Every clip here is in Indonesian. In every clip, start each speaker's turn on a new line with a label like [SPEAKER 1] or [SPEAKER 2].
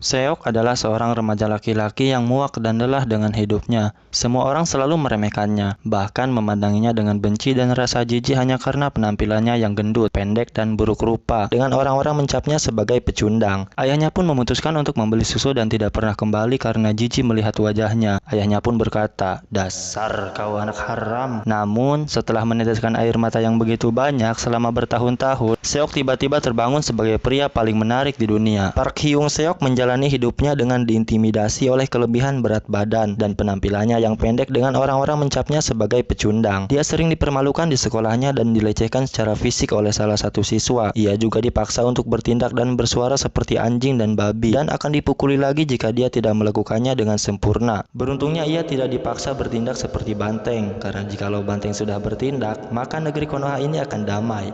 [SPEAKER 1] Seok adalah seorang remaja laki-laki yang muak dan lelah dengan hidupnya. Semua orang selalu meremehkannya, bahkan memandanginya dengan benci dan rasa jijik hanya karena penampilannya yang gendut, pendek, dan buruk rupa, dengan orang-orang mencapnya sebagai pecundang. Ayahnya pun memutuskan untuk membeli susu dan tidak pernah kembali karena jijik melihat wajahnya. Ayahnya pun berkata, "Dasar kau anak haram." Namun, setelah meneteskan air mata yang begitu banyak selama bertahun-tahun, Seok tiba-tiba terbangun sebagai pria paling menarik di dunia. Park Hyung Seok menjalani hidupnya dengan diintimidasi oleh kelebihan berat badan dan penampilannya yang pendek dengan orang-orang mencapnya sebagai pecundang. Dia sering dipermalukan di sekolahnya dan dilecehkan secara fisik oleh salah satu siswa. Ia juga dipaksa untuk bertindak dan bersuara seperti anjing dan babi, dan akan dipukuli lagi jika dia tidak melakukannya dengan sempurna. Beruntungnya ia tidak dipaksa bertindak seperti banteng, karena jikalau banteng sudah bertindak, maka negeri Konoha ini akan damai.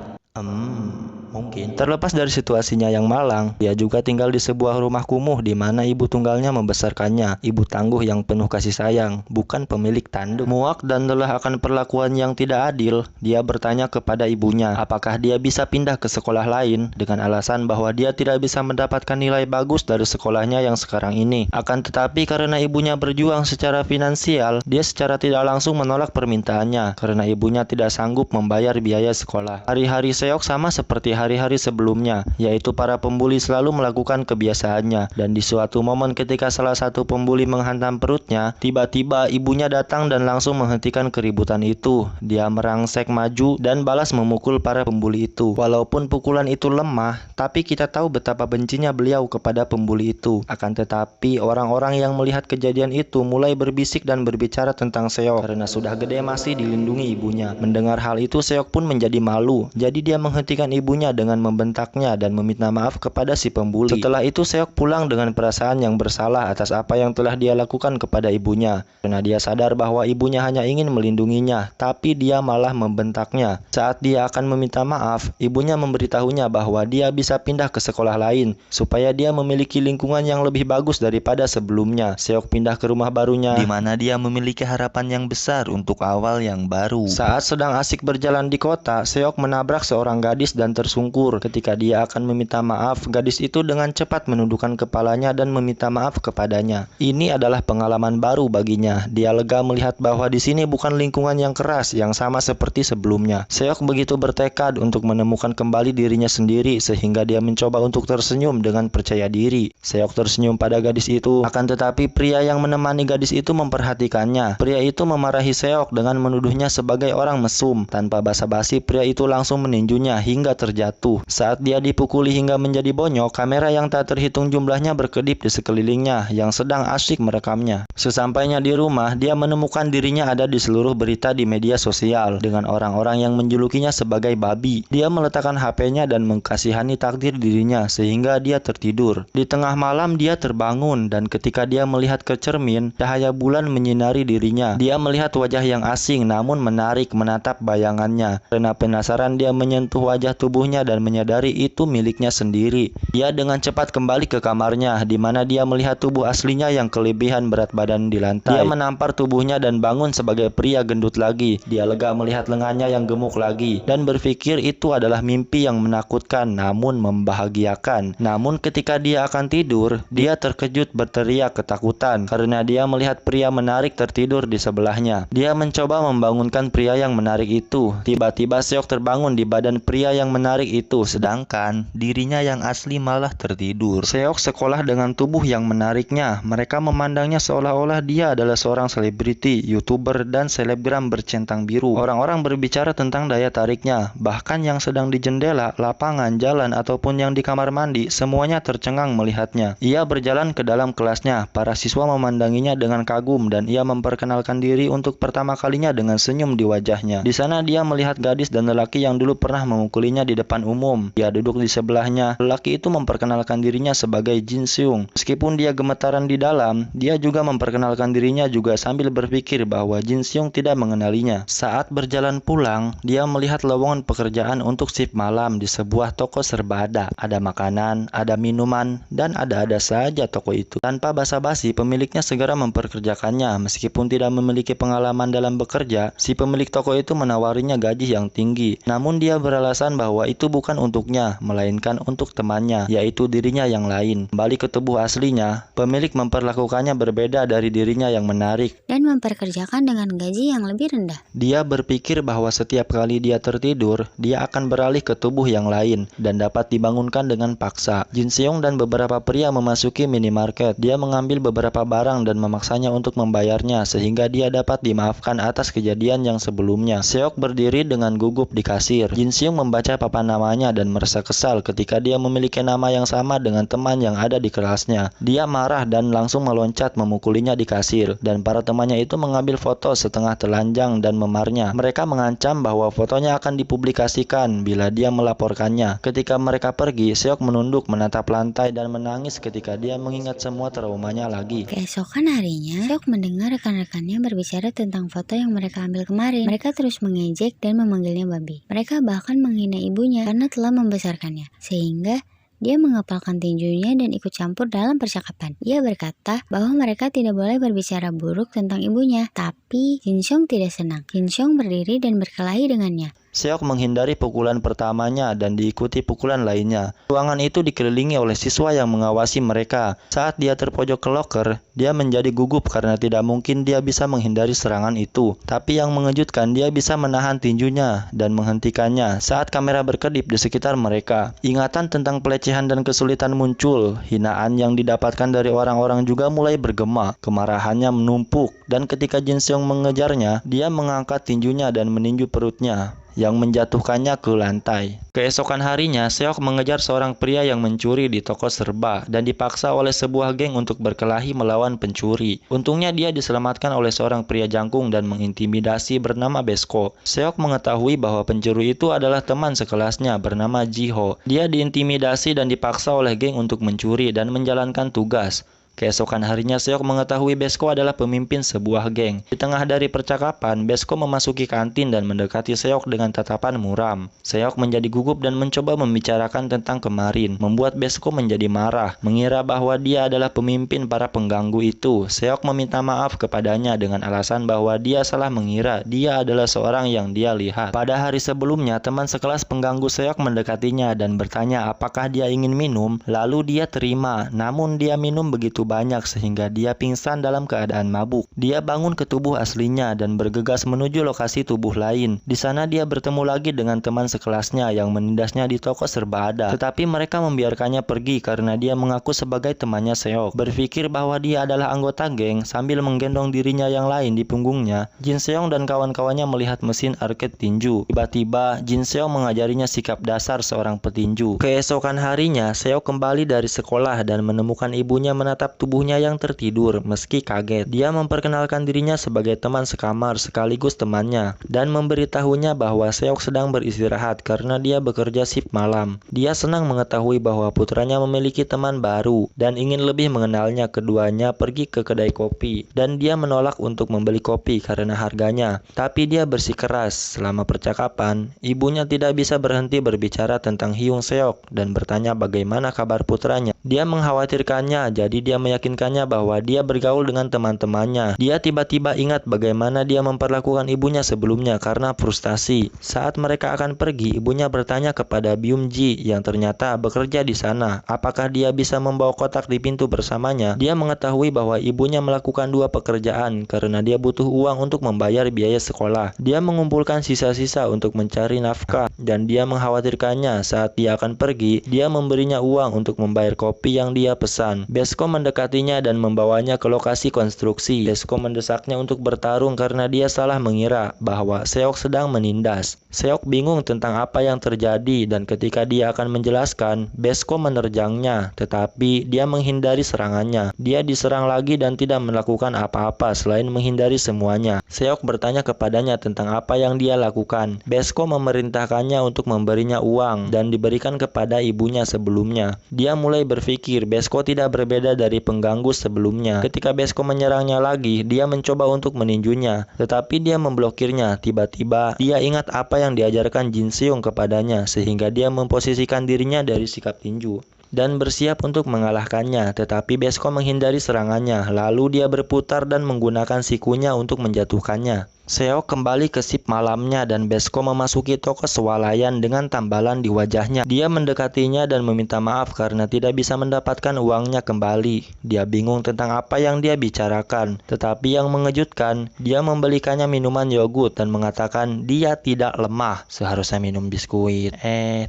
[SPEAKER 1] Mungkin. Terlepas dari situasinya yang malang, dia juga tinggal di sebuah rumah kumuh di mana ibu tunggalnya membesarkannya, ibu tangguh yang penuh kasih sayang, bukan pemilik tanduk. Muak dan lelah akan perlakuan yang tidak adil, dia bertanya kepada ibunya, apakah dia bisa pindah ke sekolah lain dengan alasan bahwa dia tidak bisa mendapatkan nilai bagus dari sekolahnya yang sekarang ini. Akan tetapi karena ibunya berjuang secara finansial, dia secara tidak langsung menolak permintaannya karena ibunya tidak sanggup membayar biaya sekolah. Hari-hari Seok sama seperti hari-hari sebelumnya, yaitu para pembuli selalu melakukan kebiasaannya, dan di suatu momen ketika salah satu pembuli menghantam perutnya, tiba-tiba ibunya datang dan langsung menghentikan keributan itu. Dia merangsek maju dan balas memukul para pembuli itu. Walaupun pukulan itu lemah, tapi kita tahu betapa bencinya beliau kepada pembuli itu. Akan tetapi orang-orang yang melihat kejadian itu mulai berbisik dan berbicara tentang Seok karena sudah gede masih dilindungi ibunya. Mendengar hal itu, Seok pun menjadi malu. Jadi dia menghentikan ibunya dengan membentaknya dan meminta maaf kepada si pembuli. Setelah itu Seok pulang dengan perasaan yang bersalah atas apa yang telah dia lakukan kepada ibunya, karena dia sadar bahwa ibunya hanya ingin melindunginya, tapi dia malah membentaknya. Saat dia akan meminta maaf, ibunya memberitahunya bahwa dia bisa pindah ke sekolah lain supaya dia memiliki lingkungan yang lebih bagus daripada sebelumnya. Seok pindah ke rumah barunya di mana dia memiliki harapan yang besar untuk awal yang baru. Saat sedang asik berjalan di kota, Seok menabrak seorang gadis dan tersungkur. Ketika dia akan meminta maaf, gadis itu dengan cepat menundukkan kepalanya dan meminta maaf kepadanya. Ini adalah pengalaman baru baginya. Dia lega melihat bahwa di sini bukan lingkungan yang keras yang sama seperti sebelumnya. Seok begitu bertekad untuk menemukan kembali dirinya sendiri sehingga dia mencoba untuk tersenyum dengan percaya diri. Seok tersenyum pada gadis itu, akan tetapi pria yang menemani gadis itu memperhatikannya. Pria itu memarahi Seok dengan menuduhnya sebagai orang mesum. Tanpa basa-basi, pria itu langsung meninjunya hingga terjatuh. Saat dia dipukuli hingga menjadi bonyok, kamera yang tak terhitung jumlahnya berkedip di sekelilingnya yang sedang asyik merekamnya. Sesampainya di rumah, dia menemukan dirinya ada di seluruh berita di media sosial dengan orang-orang yang menjulukinya sebagai babi. Dia meletakkan HP-nya dan mengkasihani takdir dirinya sehingga dia tertidur. Di tengah malam dia terbangun dan ketika dia melihat ke cermin, cahaya bulan menyinari dirinya. Dia melihat wajah yang asing namun menarik menatap bayangannya. Karena penasaran, dia menyentuh wajah tubuhnya dan menyadari itu miliknya sendiri. Dia dengan cepat kembali ke kamarnya di mana dia melihat tubuh aslinya yang kelebihan berat badan di lantai. Dia menampar tubuhnya dan bangun sebagai pria gendut lagi. Dia lega melihat lengannya yang gemuk lagi dan berpikir itu adalah mimpi yang menakutkan namun membahagiakan. Namun ketika dia akan tidur, dia terkejut berteriak ketakutan karena dia melihat pria menarik tertidur di sebelahnya. Dia mencoba membangunkan pria yang menarik itu. Tiba-tiba Seok terbangun di badan pria yang menarik itu, sedangkan dirinya yang asli malah tertidur. Seok sekolah dengan tubuh yang menariknya. Mereka memandangnya seolah-olah dia adalah seorang selebriti, youtuber, dan selebgram bercentang biru. Orang-orang berbicara tentang daya tariknya, bahkan yang sedang di jendela, lapangan, jalan, ataupun yang di kamar mandi, semuanya tercengang melihatnya. Ia berjalan ke dalam kelasnya. Para siswa memandanginya dengan kagum dan ia memperkenalkan diri untuk pertama kalinya dengan senyum di wajahnya. Di sana dia melihat gadis dan lelaki yang dulu pernah memukulinya di depan umum. Dia duduk di sebelahnya. Lelaki itu memperkenalkan dirinya sebagai Jin Seung. Meskipun dia gemetaran di dalam, dia juga memperkenalkan dirinya juga sambil berpikir bahwa Jin Seung tidak mengenalinya. Saat berjalan pulang, dia melihat lowongan pekerjaan untuk shift malam di sebuah toko serba ada. Ada makanan, ada minuman, dan ada-ada saja toko itu. Tanpa basa-basi, pemiliknya segera memperkerjakannya. Meskipun tidak memiliki pengalaman dalam bekerja, si pemilik toko itu menawarinya gaji yang tinggi. Namun dia beralasan bahwa itu itu bukan untuknya, melainkan untuk temannya, yaitu dirinya yang lain. Kembali ke tubuh aslinya, pemilik memperlakukannya berbeda dari dirinya yang menarik
[SPEAKER 2] dan memperkerjakan dengan gaji yang lebih rendah.
[SPEAKER 1] Dia berpikir bahwa setiap kali dia tertidur, dia akan beralih ke tubuh yang lain dan dapat dibangunkan dengan paksa. Jin Seong dan beberapa pria memasuki minimarket. Dia mengambil beberapa barang dan memaksanya untuk membayarnya sehingga dia dapat dimaafkan atas kejadian yang sebelumnya. Seok berdiri dengan gugup di kasir. Jin Seong membaca papan namanya dan merasa kesal ketika dia memiliki nama yang sama dengan teman yang ada di kelasnya. Dia marah dan langsung meloncat memukulinya di kasir, dan para temannya itu mengambil foto setengah telanjang dan memarnya. Mereka mengancam bahwa fotonya akan dipublikasikan bila dia melaporkannya. Ketika mereka pergi, Seok menunduk menatap lantai dan menangis ketika dia mengingat semua traumanya lagi.
[SPEAKER 2] Keesokan harinya, Seok mendengar rekan-rekannya berbicara tentang foto yang mereka ambil kemarin. Mereka terus mengejek dan memanggilnya babi. Mereka bahkan menghina ibunya karena telah membesarkannya, sehingga dia mengepalkan tinjunya dan ikut campur dalam percakapan. Dia berkata bahwa mereka tidak boleh berbicara buruk tentang ibunya, tapi Jin Seong tidak senang. Jin Seong berdiri dan berkelahi dengannya.
[SPEAKER 1] Seok menghindari pukulan pertamanya dan diikuti pukulan lainnya. Ruangan itu dikelilingi oleh siswa yang mengawasi mereka. Saat dia terpojok ke loker, dia menjadi gugup karena tidak mungkin dia bisa menghindari serangan itu. Tapi yang mengejutkan, dia bisa menahan tinjunya dan menghentikannya saat kamera berkedip di sekitar mereka. Ingatan tentang pelecehan dan kesulitan muncul. Hinaan yang didapatkan dari orang-orang juga mulai bergema. Kemarahannya menumpuk, dan ketika Jin Seong mengejarnya, dia mengangkat tinjunya dan meninju perutnya yang menjatuhkannya ke lantai. Keesokan harinya, Seok mengejar seorang pria yang mencuri di toko serba dan dipaksa oleh sebuah geng untuk berkelahi melawan pencuri. Untungnya dia diselamatkan oleh seorang pria jangkung dan mengintimidasi bernama Besko. Seok mengetahui bahwa pencuri itu adalah teman sekelasnya bernama Jiho. Dia diintimidasi dan dipaksa oleh geng untuk mencuri dan menjalankan tugas. Keesokan harinya, Seok mengetahui Besko adalah pemimpin sebuah geng. Di tengah dari percakapan, Besko memasuki kantin dan mendekati Seok dengan tatapan muram. Seok menjadi gugup dan mencoba membicarakan tentang kemarin, membuat Besko menjadi marah, mengira bahwa dia adalah pemimpin para pengganggu itu. Seok meminta maaf kepadanya dengan alasan bahwa dia salah mengira dia adalah seorang yang dia lihat. Pada hari sebelumnya, teman sekelas pengganggu Seok mendekatinya dan bertanya apakah dia ingin minum, lalu dia terima, namun dia minum begitu banyak sehingga dia pingsan dalam keadaan mabuk. Dia bangun ke tubuh aslinya dan bergegas menuju lokasi tubuh lain. Di sana dia bertemu lagi dengan teman sekelasnya yang menindasnya di toko serba ada. Tetapi mereka membiarkannya pergi karena dia mengaku sebagai temannya Seok. Berpikir bahwa dia adalah anggota geng sambil menggendong dirinya yang lain di punggungnya, Jin Seong dan kawan-kawannya melihat mesin arcade tinju. Tiba-tiba Jin Seong mengajarinya sikap dasar seorang petinju. Keesokan harinya, Seok kembali dari sekolah dan menemukan ibunya menatap tubuhnya yang tertidur. Meski kaget, dia memperkenalkan dirinya sebagai teman sekamar sekaligus temannya dan memberitahunya bahwa Seok sedang beristirahat karena dia bekerja shift malam. Dia senang mengetahui bahwa putranya memiliki teman baru dan ingin lebih mengenalnya. Keduanya pergi ke kedai kopi dan dia menolak untuk membeli kopi karena harganya. Tapi dia bersikeras. Selama percakapan, ibunya tidak bisa berhenti berbicara tentang Hyung Seok dan bertanya bagaimana kabar putranya. Dia mengkhawatirkannya, jadi dia meyakinkannya bahwa dia bergaul dengan teman-temannya. Dia tiba-tiba ingat bagaimana dia memperlakukan ibunya sebelumnya karena frustasi. Saat mereka akan pergi, ibunya bertanya kepada Byung Ji yang ternyata bekerja di sana, apakah dia bisa membawa kotak di pintu bersamanya. Dia mengetahui bahwa ibunya melakukan dua pekerjaan karena dia butuh uang untuk membayar biaya sekolah. Dia mengumpulkan sisa-sisa untuk mencari nafkah dan dia mengkhawatirkannya. Saat dia akan pergi, dia memberinya uang untuk membayar kopi yang dia pesan. Besko mendekatinya dan membawanya ke lokasi konstruksi. Besko mendesaknya untuk bertarung karena dia salah mengira bahwa Seok sedang menindas. Seok bingung tentang apa yang terjadi dan ketika dia akan menjelaskan, Besko menerjangnya, tetapi dia menghindari serangannya. Dia diserang lagi dan tidak melakukan apa-apa selain menghindari semuanya. Seok bertanya kepadanya tentang apa yang dia lakukan. Besko memerintahkannya untuk memberinya uang dan diberikan kepada ibunya sebelumnya. Dia mulai berpikir Besko tidak berbeda dari pengganggu sebelumnya. Ketika Besko menyerangnya lagi, dia mencoba untuk meninjunya, tetapi dia memblokirnya. Tiba-tiba, dia ingat apa yang diajarkan Jin Seong kepadanya, sehingga dia memposisikan dirinya dari sikap tinju dan bersiap untuk mengalahkannya, tetapi Besko menghindari serangannya. Lalu dia berputar dan menggunakan sikunya untuk menjatuhkannya. Seok kembali ke shift malamnya dan Besko memasuki toko swalayan dengan tambalan di wajahnya. Dia mendekatinya dan meminta maaf karena tidak bisa mendapatkan uangnya kembali. Dia bingung tentang apa yang dia bicarakan, tetapi yang mengejutkan, dia membelikannya minuman yogurt dan mengatakan dia tidak lemah. Seharusnya minum biskuit.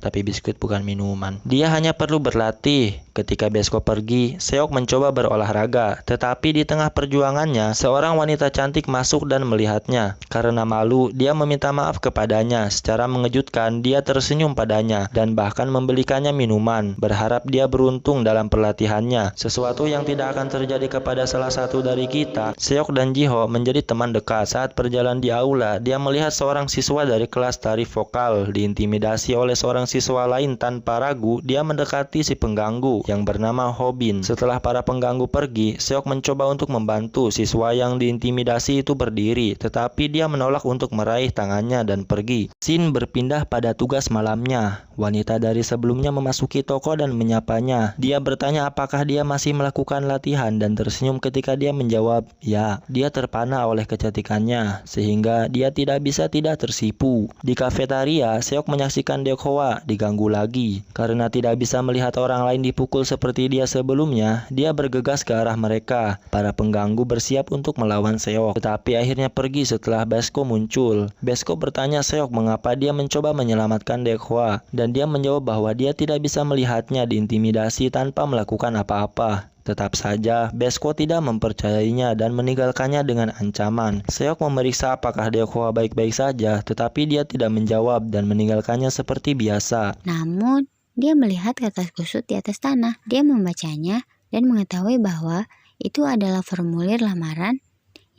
[SPEAKER 1] Tapi biskuit bukan minuman. Dia hanya perlu berlatih. Ketika Besko pergi, Seok mencoba berolahraga, tetapi di tengah perjuangannya, seorang wanita cantik masuk dan melihatnya. Karena malu, dia meminta maaf kepadanya. Secara mengejutkan, dia tersenyum padanya dan bahkan membelikannya minuman, berharap dia beruntung dalam pelatihannya. Sesuatu yang tidak akan terjadi kepada salah satu dari kita. Seok dan Jiho menjadi teman dekat. Saat berjalan di aula, dia melihat seorang siswa dari kelas tari vokal diintimidasi oleh seorang siswa lain. Tanpa ragu, dia mendekati si pengganggu yang bernama Hobin. Setelah para pengganggu pergi, Seok mencoba untuk membantu siswa yang diintimidasi itu berdiri, tetapi dia menolak untuk meraih tangannya dan pergi. Scene berpindah pada tugas malamnya. Wanita dari sebelumnya memasuki toko dan menyapanya. Dia bertanya apakah dia masih melakukan latihan dan tersenyum ketika dia menjawab, ya. Dia terpana oleh kecantikannya, sehingga dia tidak bisa tidak tersipu. Di kafetaria, Seok menyaksikan Deokhoa diganggu lagi. Karena tidak bisa melihat orang lain dipukul seperti dia sebelumnya, dia bergegas ke arah mereka. Para pengganggu bersiap untuk melawan Seok, tetapi akhirnya pergi setelah Besko muncul. Besko bertanya Seok mengapa dia mencoba menyelamatkan Deokhoa, dan dia menjawab bahwa dia tidak bisa melihatnya diintimidasi tanpa melakukan apa-apa. Tetap saja, Besko tidak mempercayainya dan meninggalkannya dengan ancaman. Seok memeriksa apakah Deokhoa baik-baik saja, tetapi dia tidak menjawab dan meninggalkannya seperti biasa.
[SPEAKER 2] Namun, dia melihat kertas kusut di atas tanah. Dia membacanya dan mengetahui bahwa itu adalah formulir lamaran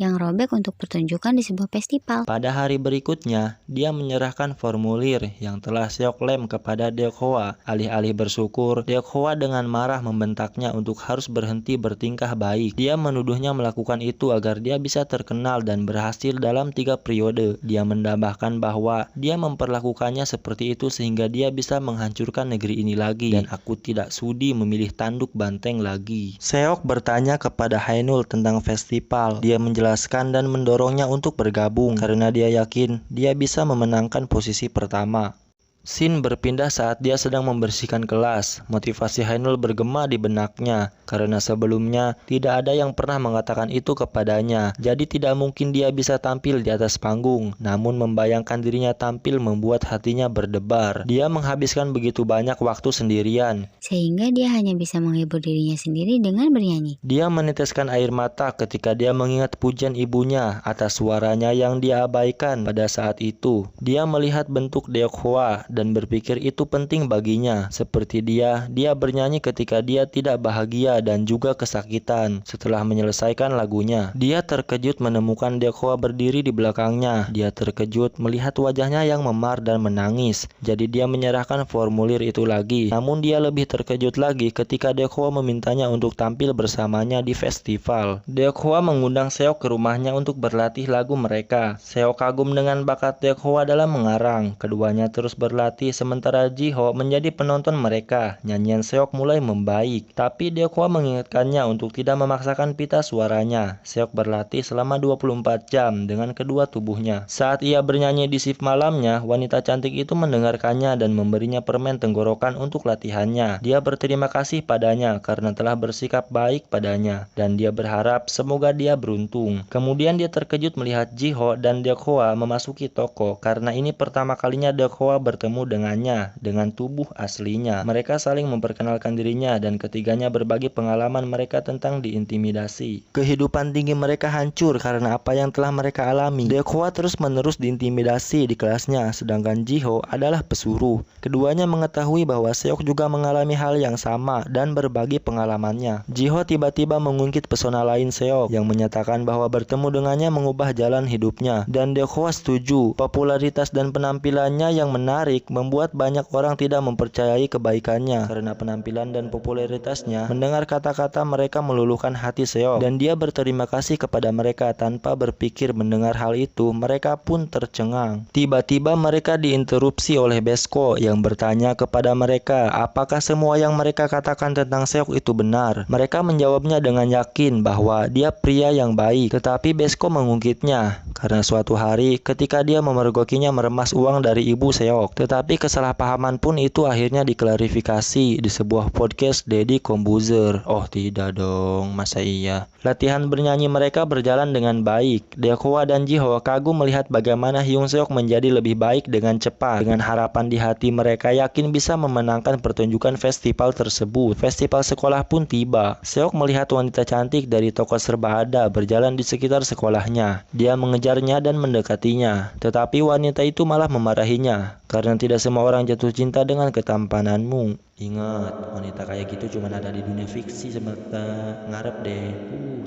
[SPEAKER 2] yang robek untuk pertunjukan di sebuah festival.
[SPEAKER 1] Pada hari berikutnya, dia menyerahkan formulir yang telah Seok lem kepada Deokhoa. Alih-alih bersyukur, Deokhoa dengan marah membentaknya untuk harus berhenti bertingkah baik. Dia menuduhnya melakukan itu agar dia bisa terkenal dan berhasil dalam 3 periode. Dia menambahkan bahwa dia memperlakukannya seperti itu sehingga dia bisa menghancurkan negeri ini lagi, dan aku tidak sudi memilih tanduk banteng lagi. Seok bertanya kepada Haenul tentang festival. Dia menjelaskan dan mendorongnya untuk bergabung karena dia yakin dia bisa memenangkan posisi pertama. Scene berpindah saat dia sedang membersihkan kelas. Motivasi Haenul bergema di benaknya karena sebelumnya tidak ada yang pernah mengatakan itu kepadanya. Jadi tidak mungkin dia bisa tampil di atas panggung. Namun membayangkan dirinya tampil membuat hatinya berdebar. Dia menghabiskan begitu banyak waktu sendirian,
[SPEAKER 2] sehingga dia hanya bisa menghibur dirinya sendiri dengan bernyanyi.
[SPEAKER 1] Dia meneteskan air mata ketika dia mengingat pujian ibunya atas suaranya yang dia abaikan pada saat itu. Dia melihat bentuk Deokhoa dan berpikir itu penting baginya. Seperti dia bernyanyi ketika dia tidak bahagia dan juga kesakitan. Setelah menyelesaikan lagunya, dia terkejut menemukan Deokhoa berdiri di belakangnya. Dia terkejut melihat wajahnya yang memar dan menangis. Jadi dia menyerahkan formulir itu lagi. Namun dia lebih terkejut lagi ketika Deokhoa memintanya untuk tampil bersamanya di festival. Deokhoa mengundang Seok ke rumahnya untuk berlatih lagu mereka. Seok kagum dengan bakat Deokhoa dalam mengarang. Keduanya terus berlatih sementara Jiho menjadi penonton mereka. Nyanyian Seok mulai membaik, tapi Deokhoa mengingatkannya untuk tidak memaksakan pita suaranya. Seok berlatih selama 24 jam dengan kedua tubuhnya. Saat ia bernyanyi di shift malamnya, wanita cantik itu mendengarkannya dan memberinya permen tenggorokan untuk latihannya. Dia berterima kasih padanya karena telah bersikap baik padanya, dan dia berharap semoga dia beruntung. Kemudian dia terkejut melihat Jiho dan Deokhoa memasuki toko karena ini pertama kalinya Deokhoa bertemu dengannya dengan tubuh aslinya. Mereka saling memperkenalkan dirinya dan ketiganya berbagi pengalaman mereka tentang diintimidasi. Kehidupan tinggi mereka hancur karena apa yang telah mereka alami. Deokhoa terus-menerus diintimidasi di kelasnya, sedangkan Jiho adalah pesuruh. Keduanya mengetahui bahwa Seok juga mengalami hal yang sama dan berbagi pengalamannya. Jiho tiba-tiba mengungkit pesona lain Seok yang menyatakan bahwa bertemu dengannya mengubah jalan hidupnya, dan Deokhoa setuju. Popularitas dan penampilannya yang menarik menarik, membuat banyak orang tidak mempercayai kebaikannya. Karena penampilan dan popularitasnya, mendengar kata-kata mereka meluluhkan hati Seok, dan dia berterima kasih kepada mereka. Tanpa berpikir mendengar hal itu, mereka pun tercengang. Tiba-tiba mereka diinterupsi oleh Besko yang bertanya kepada mereka apakah semua yang mereka katakan tentang Seok itu benar. Mereka menjawabnya dengan yakin bahwa dia pria yang baik, tetapi Besko mengungkitnya karena suatu hari ketika dia memergokinya meremas uang dari ibu Seok. Tetapi kesalahpahaman pun itu akhirnya diklarifikasi di sebuah podcast Deddy Kombuzer. Oh tidak dong, masa iya? Latihan bernyanyi mereka berjalan dengan baik. Deokhwa dan Jiho kagum melihat bagaimana Hyun Seok menjadi lebih baik dengan cepat. Dengan harapan di hati mereka yakin bisa memenangkan pertunjukan festival tersebut. Festival sekolah pun tiba. Seok melihat wanita cantik dari toko serba ada berjalan di sekitar sekolahnya. Dia mengejarnya dan mendekatinya. Tetapi wanita itu malah memarahinya karena tidak semua orang jatuh cinta dengan ketampananmu. Ingat, wanita kayak gitu cuma ada di dunia fiksi semata. Ngarep deh.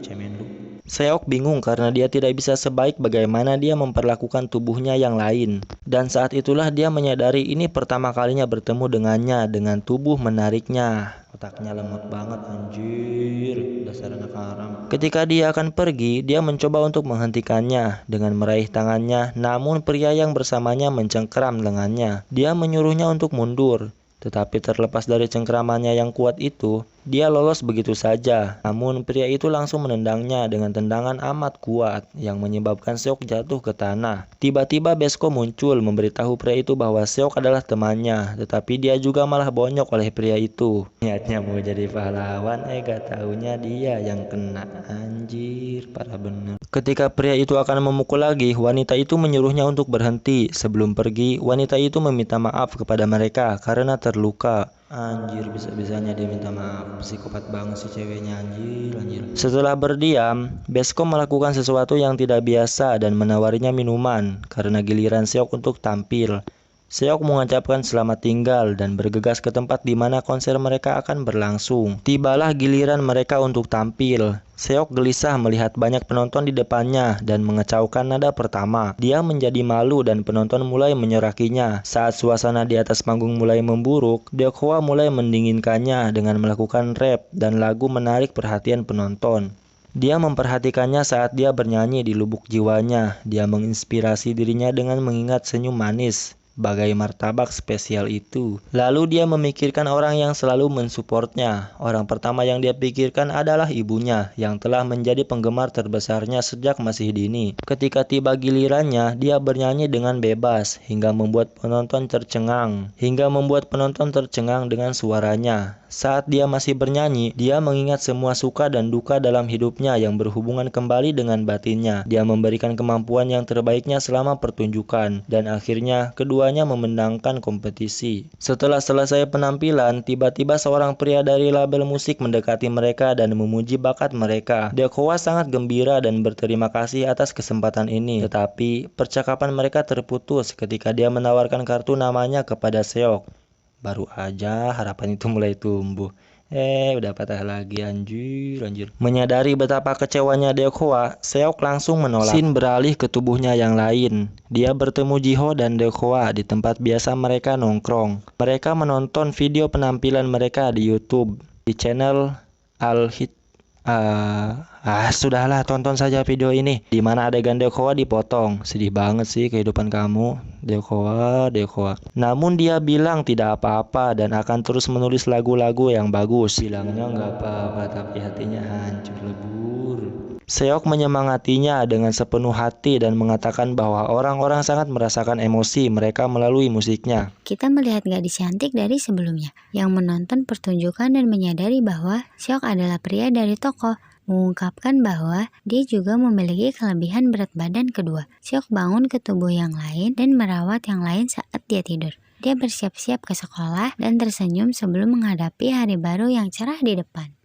[SPEAKER 1] Cemen lu. Seok bingung karena dia tidak bisa sebaik bagaimana dia memperlakukan tubuhnya yang lain. Dan saat itulah dia menyadari ini pertama kalinya bertemu dengannya dengan tubuh menariknya. Otaknya lemot banget anjir, dasar anak haram. Ketika dia akan pergi, dia mencoba untuk menghentikannya dengan meraih tangannya, namun pria yang bersamanya mencengkeram lengannya. Dia menyuruhnya untuk mundur. Tetapi terlepas dari cengkeramannya yang kuat itu, dia lolos begitu saja. Namun pria itu langsung menendangnya dengan tendangan amat kuat yang menyebabkan Seok jatuh ke tanah. Tiba-tiba Besko muncul memberitahu pria itu bahwa Seok adalah temannya, tetapi dia juga malah bonyok oleh pria itu. Niatnya mau jadi pahlawan, gak taunya dia yang kena. Anjir, parah bener. Ketika pria itu akan memukul lagi, wanita itu menyuruhnya untuk berhenti. Sebelum pergi, wanita itu meminta maaf kepada mereka karena terluka. Anjir, bisa-bisanya dia minta maaf. Psikopat banget sih ceweknya, anjir. Setelah berdiam, Besko melakukan sesuatu yang tidak biasa dan menawarinya minuman karena giliran Seok untuk tampil. Seok mengucapkan selamat tinggal dan bergegas ke tempat di mana konser mereka akan berlangsung. Tibalah giliran mereka untuk tampil. Seok gelisah melihat banyak penonton di depannya dan mengecaukan nada pertama. Dia menjadi malu dan penonton mulai menyorakinya. Saat suasana di atas panggung mulai memburuk, Deokhwa mulai mendinginkannya dengan melakukan rap dan lagu menarik perhatian penonton. Dia memperhatikannya saat dia bernyanyi di lubuk jiwanya. Dia menginspirasi dirinya dengan mengingat senyum manis bagai martabak spesial itu. Lalu dia memikirkan orang yang selalu mensupportnya. Orang pertama yang dia pikirkan adalah ibunya yang telah menjadi penggemar terbesarnya sejak masih dini. Ketika tiba gilirannya, dia bernyanyi dengan bebas hingga membuat penonton tercengang dengan suaranya. Saat dia masih bernyanyi, dia mengingat semua suka dan duka dalam hidupnya yang berhubungan kembali dengan batinnya. Dia memberikan kemampuan yang terbaiknya selama pertunjukan, dan akhirnya keduanya memenangkan kompetisi. Setelah selesai penampilan, tiba-tiba seorang pria dari label musik mendekati mereka dan memuji bakat mereka. Deokhwa sangat gembira dan berterima kasih atas kesempatan ini. Tetapi, percakapan mereka terputus ketika dia menawarkan kartu namanya kepada Seok. Baru aja harapan itu mulai tumbuh. Udah patah lagi anjir. Menyadari betapa kecewanya Deokhwa, Seok langsung menolak. Shin beralih ke tubuhnya yang lain. Dia bertemu Jiho dan Deokhwa di tempat biasa mereka nongkrong. Mereka menonton video penampilan mereka di YouTube di channel Al-Hit. Sudahlah, tonton saja video ini di mana adegan Deokhwa dipotong. Sedih banget sih kehidupan kamu, Deokhwa. Namun dia bilang tidak apa-apa dan akan terus menulis lagu-lagu yang bagus. Bilangnya nggak apa-apa tapi hatinya hancur lebur. Seok menyemangatinya dengan sepenuh hati dan mengatakan bahwa orang-orang sangat merasakan emosi mereka melalui musiknya.
[SPEAKER 2] Kita melihat gadis cantik dari sebelumnya yang menonton pertunjukan dan menyadari bahwa Seok adalah pria dari toko. Mengungkapkan bahwa dia juga memiliki kelebihan berat badan kedua. Seok bangun ke tubuh yang lain dan merawat yang lain saat dia tidur. Dia bersiap-siap ke sekolah dan tersenyum sebelum menghadapi hari baru yang cerah di depan.